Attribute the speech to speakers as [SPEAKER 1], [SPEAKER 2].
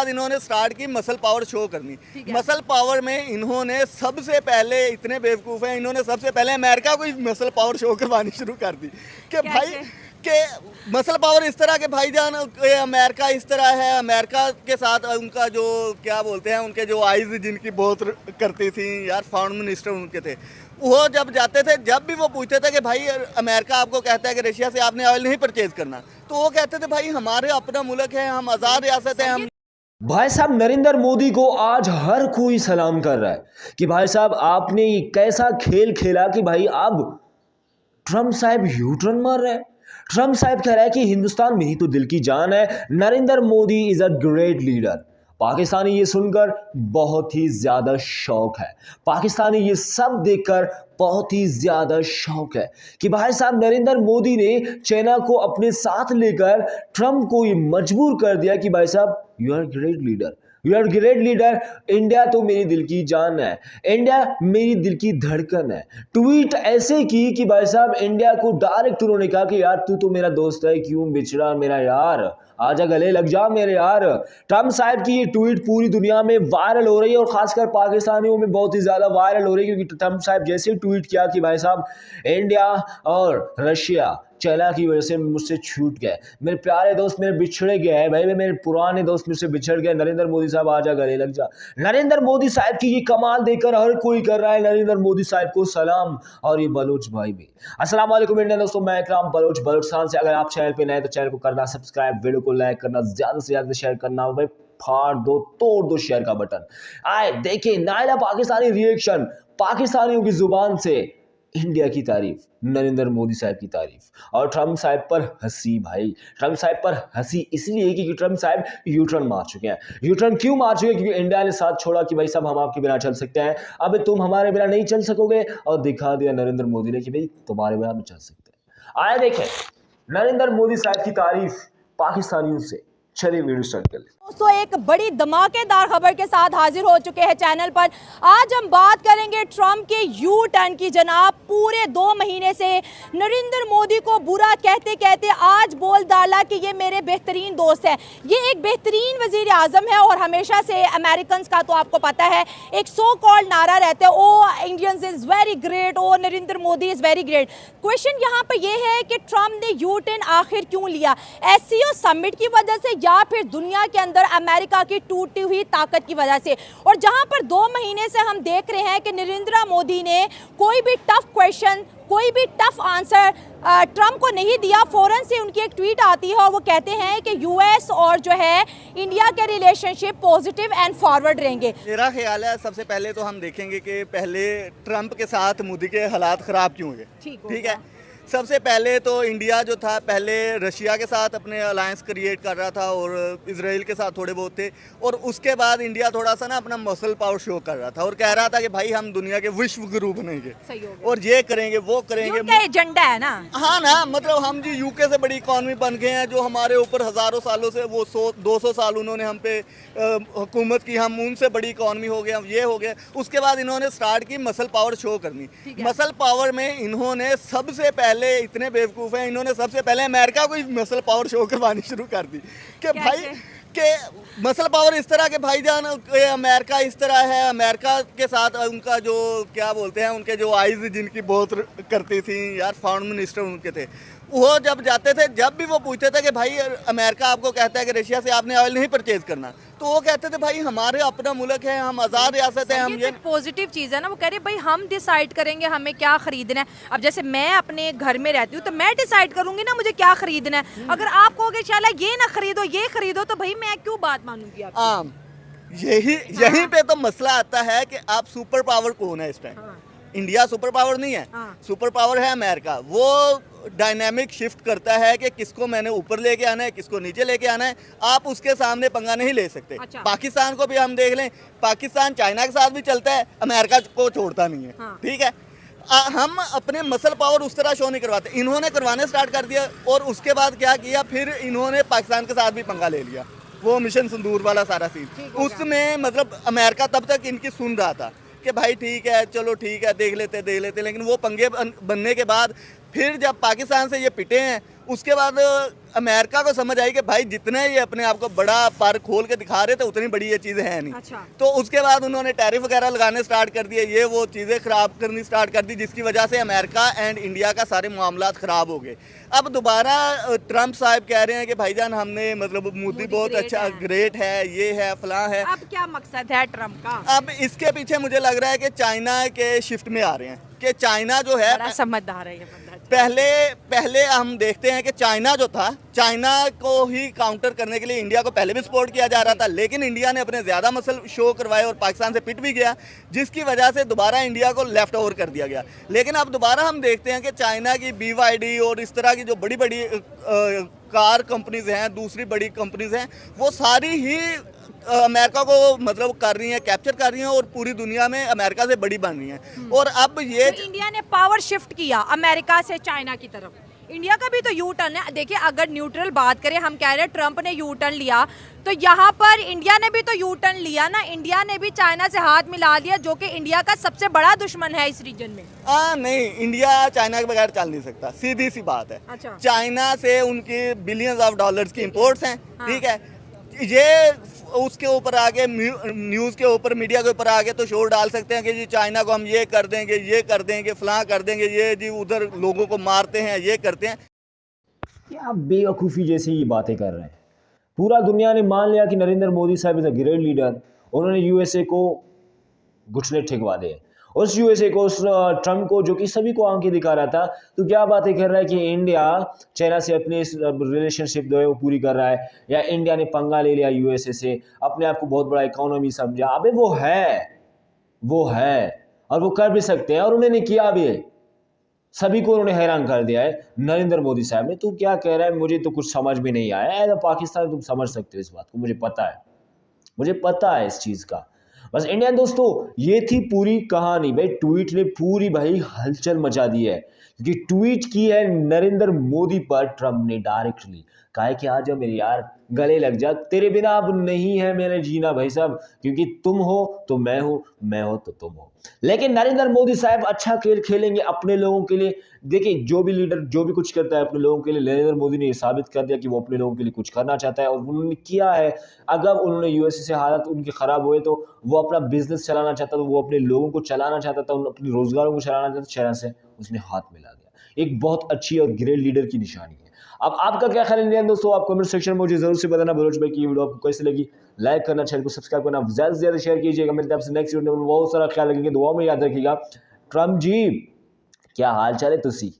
[SPEAKER 1] बाद इन्होंने स्टार्ट की मसल पावर शो करनी। मसल पावर में इन्होंने सबसे पहले, इतने बेवकूफ़ हैं, इन्होंने सबसे पहले अमेरिका को मसल पावर शो करवानी शुरू कर दी कि भाई के मसल पावर इस तरह के भाईजान, अमेरिका इस तरह है, अमेरिका के साथ उनका जो क्या बोलते हैं, उनके जो आइज़ जिनकी बहुत करती थी यार, फॉरेन मिनिस्टर उनके थे, वो जब जाते थे, जब भी वो पूछते थे कि भाई अमेरिका आपको कहता है कि रशिया से आपने ऑयल नहीं परचेज करना, तो वो कहते थे भाई हमारे अपना मुल्क है, हम आज़ाद रियासत है। हम
[SPEAKER 2] भाई साहब नरेंद्र मोदी को आज हर कोई सलाम कर रहा है कि भाई साहब आपने ये कैसा खेल खेला कि भाई अब ट्रम्प साहब यू टर्न मार रहे हैं। ट्रम्प साहब कह रहा है कि हिंदुस्तान मेरी तो दिल की जान है, Narendra Modi is a great leader. Pakistani ये सुनकर बहुत ही ज़्यादा शौक है, पाकिस्तानी ये सब देखकर बहुत ही ज़्यादा शौक है कि भाई साहब नरेंद्र मोदी ने चाइना को अपने साथ लेकर ट्रम्प को ये मजबूर कर दिया कि भाई साहब you are great leader, you are great leader, India तो मेरी दिल की जान है, इंडिया मेरी दिल की धड़कन है। ट्वीट ऐसे की कि भाई साहब इंडिया को डायरेक्ट उन्होंने कहा कि यार तू तो मेरा दोस्त है, क्यों बिछड़ा मेरा यार, आजा गले लग जा मेरे यार। ट्रम्प साहब की ये ट्वीट पूरी दुनिया में वायरल हो रही है और खासकर पाकिस्तानियों में बहुत ही ज़्यादा वायरल हो रही है, क्योंकि ट्रम्प साहब जैसे ट्वीट किया कि भाई साहब इंडिया और रशिया चाइना की वजह से मुझसे छूट गए, मेरे प्यारे दोस्त मेरे बिछड़े गए हैं भाई, मेरे पुराने दोस्त मुझसे बिछड़ गए, नरेंद्र मोदी साहब आजा गले लग जा। नरेंद्र मोदी साहब की ये कमाल देखकर हर कोई कर रहा है नरेंद्र मोदी साहब को सलाम, और ये बलोच भाई भी। अस्सलाम वालेकुम इंडियन दोस्तों, मैं इकराम बलोच बलोचिस्तान से। अगर आप चैनल पे नए तो चैनल को करना सब्सक्राइब, वीडियो को लाइक करना, ज़्यादा से ज़्यादा शेयर करना, भाई फाड़ दो तोड़ दो शेयर का बटन। आए देखिए नायला पाकिस्तानी रिएक्शन, पाकिस्तानियों की जुबान से इंडिया की तारीफ, नरेंद्र मोदी साहब की तारीफ, और ट्रम्प साहब पर हंसी। भाई ट्रम्प साहब पर हंसी इसलिए क्योंकि ट्रम्प साहब यू टर्न मार चुके हैं। यू टर्न क्यों मार चुके हैं? क्योंकि इंडिया ने साथ छोड़ा कि भाई साहब हम आपके बिना चल सकते हैं, अब तुम हमारे बिना नहीं चल सकोगे, और दिखा दिया नरेंद्र मोदी ने कि भाई तुम्हारे बिना हम चल सकते हैं। आए देखें नरेंद्र मोदी साहब की तारीफ पाकिस्तानियों से। चलिए वीडियो स्टार्ट कर ले।
[SPEAKER 3] दोस्तों एक बड़ी धमाकेदार खबर के साथ हाजिर हो चुके हैं चैनल पर। आज हम बात करेंगे ट्रम्प के यू टर्न की। जनाब पूरे 2 महीने से नरेंद्र मोदी को बुरा कहते कहते आज बोल डाला कि ये मेरे बेहतरीन दोस्त है, ये एक बेहतरीन वजीर आजम है, और हमेशा से अमेरिकन का तो आपको पता है एक सो कॉल्ड नारा रहता है, oh Indians is very great, oh Narendra Modi is very great. Question यहाँ पर यह है कि ट्रम्प ने यू टर्न आखिर क्यों लिया? एससीओ समिट की वजह से या फिर दुनिया के अंदर अमेरिका की टूटी हुई ताकत की वजह से? और जहां पर 2 महीने से हम देख रहे हैं कि नरेंद्र मोदी ने कोई भी टफ क्वेश्चन, कोई भी टफ आंसर ट्रम्प को नहीं दिया, फौरन से उनकी एक ट्वीट आती है और वो कहते हैं कि यूएस और जो है इंडिया के रिलेशनशिप पॉजिटिव एंड फॉरवर्ड रहेंगे।
[SPEAKER 1] मेरा ख्याल है सबसे पहले तो हम देखेंगे कि पहले ट्रम्प के साथ मोदी के हालात ख़राब क्यों हुए। ठीक है, सबसे पहले तो इंडिया जो था पहले रशिया के साथ अपने अलायंस क्रिएट कर रहा था और इजराइल के साथ थोड़े बहुत थे, और उसके बाद इंडिया थोड़ा सा ना अपना मसल पावर शो कर रहा था और कह रहा था कि भाई हम दुनिया के विश्व गुरु बनेंगे और ये करेंगे वो करेंगे,
[SPEAKER 3] एजेंडा है ना।
[SPEAKER 1] हाँ ना, मतलब हम जी यूके से बड़ी इकॉनमी बन गए हैं, जो हमारे ऊपर हज़ारों सालों से वो 100-200 साल उन्होंने हम पे हुकूमत की, हम उनसे बड़ी इकॉनमी हो गया, ये हो गया। उसके बाद इन्होंने स्टार्ट की मसल पावर शो करनी। मसल पावर में इन्होंने सबसे पहले, इतने बेवकूफ़ हैं, इन्होंने सबसे पहले अमेरिका को मसल पावर शो करवानी शुरू कर दी कि भाई के मसल पावर इस तरह के भाईजान, अमेरिका इस तरह है, अमेरिका के साथ उनका जो क्या बोलते हैं, उनके जो आइज़ जिनकी बहुत करती थी यार, फॉरेन मिनिस्टर उनके थे, वो जब जाते थे, जब भी वो पूछते थे कि भाई अमेरिका आपको कहता है कि रशिया से आपने ऑयल नहीं परचेज करना, तो वो कहते थे भाई हमारे अपना मुल्क है, हम आज़ाद रियासत है। हम ये
[SPEAKER 4] पॉजिटिव चीज़ है ना, वो कह रहे भाई हम डिसाइड करेंगे हमें क्या खरीदना है। अब जैसे मैं अपने घर में रहती हूँ तो मैं डिसाइड करूंगी ना मुझे क्या खरीदना है। अगर आप कहोगे चला ये ना खरीदो ये खरीदो, तो भाई मैं क्यों बात मानूंगी आपकी?
[SPEAKER 1] यहीं पे तो मसला आता है कि आप सुपर पावर कौन है इस टाइम। इंडिया सुपर पावर नहीं है, सुपर पावर है अमेरिका। वो डायनामिक शिफ्ट करता है कि किसको मैंने ऊपर लेके आना है, किसको नीचे लेके आना है, आप उसके सामने पंगा नहीं ले सकते।
[SPEAKER 4] अच्छा।
[SPEAKER 1] पाकिस्तान को भी हम देख लें, पाकिस्तान चाइना के साथ भी चलता है, अमेरिका को छोड़ता नहीं है। ठीक है, हम अपने मसल पावर उस तरह शो नहीं करवाते, इन्होंने करवाने स्टार्ट कर दिया, और उसके बाद क्या किया, फिर इन्होंने पाकिस्तान के साथ भी पंगा ले लिया, वो मिशन सिंदूर वाला सारा सीन। उसमें मतलब अमेरिका तब तक इनकी सुन रहा था कि भाई ठीक है, चलो ठीक है, देख लेते, लेकिन वो पंगे बनने के बाद फिर जब पाकिस्तान से ये पिटे हैं, उसके बाद अमेरिका को समझ आई कि भाई जितने ये अपने आप को बड़ा पर खोल के दिखा रहे थे उतनी बड़ी ये चीज़ें हैं नहीं।
[SPEAKER 3] अच्छा।
[SPEAKER 1] तो उसके बाद उन्होंने टैरिफ वगैरह लगाने स्टार्ट कर दिए, ये वो चीज़ें ख़राब करनी स्टार्ट कर दी, जिसकी वजह से अमेरिका एंड इंडिया का सारे मामलात ख़राब हो गए। अब दोबारा ट्रम्प साहब कह रहे हैं कि भाईजान हमने मतलब मोदी बहुत अच्छा ग्रेट है, ये है फलां है।
[SPEAKER 3] अब क्या मकसद है ट्रम्प का?
[SPEAKER 1] अब इसके पीछे मुझे लग रहा है कि चाइना के शिफ्ट में आ रहे हैं, कि चाइना जो है
[SPEAKER 3] बड़ा समझदार है ये बंदा।
[SPEAKER 1] पहले हम देखते हैं कि चाइना जो था, चाइना को ही काउंटर करने के लिए इंडिया को पहले भी सपोर्ट किया जा रहा था, लेकिन इंडिया ने अपने ज़्यादा मसल शो करवाए और पाकिस्तान से पिट भी गया, जिसकी वजह से दोबारा इंडिया को लेफ्ट ओवर कर दिया गया। लेकिन अब दोबारा हम देखते हैं कि चाइना की BYD और इस तरह की जो बड़ी बड़ी कार कंपनीज हैं, दूसरी बड़ी कंपनीज हैं, वो सारी ही अमेरिका को मतलब कर रही हैं, कैप्चर कर रही हैं और पूरी दुनिया में अमेरिका से बड़ी बन रही हैं। और अब ये
[SPEAKER 3] तो इंडिया ने पावर शिफ्ट किया अमेरिका से चाइना की तरफ। इंडिया का भी तो यू टर्न है। देखिए, अगर न्यूट्रल बात करें, हम कह रहे हैं ट्रम्प ने यू टर्न लिया, तो यहाँ पर इंडिया ने भी तो यू टर्न लिया ना। इंडिया ने भी चाइना से हाथ मिला लिया, जो कि इंडिया का सबसे बड़ा दुश्मन है इस रीजन में।
[SPEAKER 1] नहीं, इंडिया चाइना के बगैर चल नहीं सकता, सीधी सी बात है।
[SPEAKER 3] अच्छा।
[SPEAKER 1] चाइना से उनकी बिलियंस ऑफ डॉलर्स की इंपोर्ट्स हैं, ठीक है। ये उसके ऊपर आगे न्यूज़ के ऊपर, मीडिया के ऊपर आगे तो शोर डाल सकते हैं कि जी चाइना को हम ये कर देंगे, फलां कर देंगे, ये जी उधर लोगों को मारते हैं, ये करते हैं।
[SPEAKER 2] क्या बेवकूफ़ी जैसी बातें कर रहे हैं। पूरा दुनिया ने मान लिया कि नरेंद्र मोदी साहब इज़ अ ग्रेट लीडर। उन्होंने यूएसए को घुटने ठेकवा दिए, उस यूएसए को, उस ट्रम्प को, जो कि सभी को आंखें दिखा रहा था। तो क्या बातें कर रहा है कि इंडिया चाइना से अपनी रिलेशनशिप जो है वो पूरी कर रहा है, या इंडिया ने पंगा ले लिया यूएसए से, अपने आप को बहुत बड़ा इकोनॉमी समझा। अबे वो है और वो कर भी सकते हैं, और उन्होंने किया भी है। सभी को उन्होंने हैरान कर दिया है नरेंद्र मोदी साहब ने। तू क्या कह रहा है, मुझे तो कुछ समझ में नहीं आया। एज अ पाकिस्तान तुम समझ सकते हो इस बात को, मुझे पता है इस चीज़ का। बस इंडियन दोस्तों, ये थी पूरी कहानी। भाई ट्वीट ने पूरी भाई हलचल मचा दी है, क्योंकि ट्वीट की है नरेंद्र मोदी पर ट्रम्प ने डायरेक्टली। कहा है कि आ जाओ मेरे यार, गले लग जा, तेरे बिना अब नहीं है मैंने जीना भाई साहब, क्योंकि तुम हो तो मैं हूं, मैं हो तो तुम हो। लेकिन नरेंद्र मोदी साहब अच्छा खेल खेलेंगे अपने लोगों के लिए। देखिए, जो भी लीडर जो भी कुछ करता है अपने लोगों के लिए, नरेंद्र मोदी ने ये साबित कर दिया कि वो अपने लोगों के लिए कुछ करना चाहता है, और उन्होंने किया है। अगर उन्होंने यूएसए से हालात उनके खराब हुए तो वो अपना बिजनेस चलाना चाहता था, वो अपने लोगों को चलाना चाहता था, अपने रोजगारों को चलाना चाहता था, चाइना से उसने हाथ मिला दिया। एक बहुत अच्छी और ग्रेट लीडर की निशानी है। अब आपका क्या ख्याल है इंडियन दोस्तों? आप कमेंट सेक्शन में मुझे जरूर से बताना बलोच भाई कि ये वीडियो आपको कैसी लगी। लाइक करना, चैनल को सब्सक्राइब करना, ज्यादा से ज्यादा शेयर कीजिएगा। मिलते हैं आपसे नेक्स्ट वीडियो में। बहुत सारा ख्याल रखेंगे, दुआ में याद रखिएगा। ट्रम्प जी क्या हाल चाल है तुसी?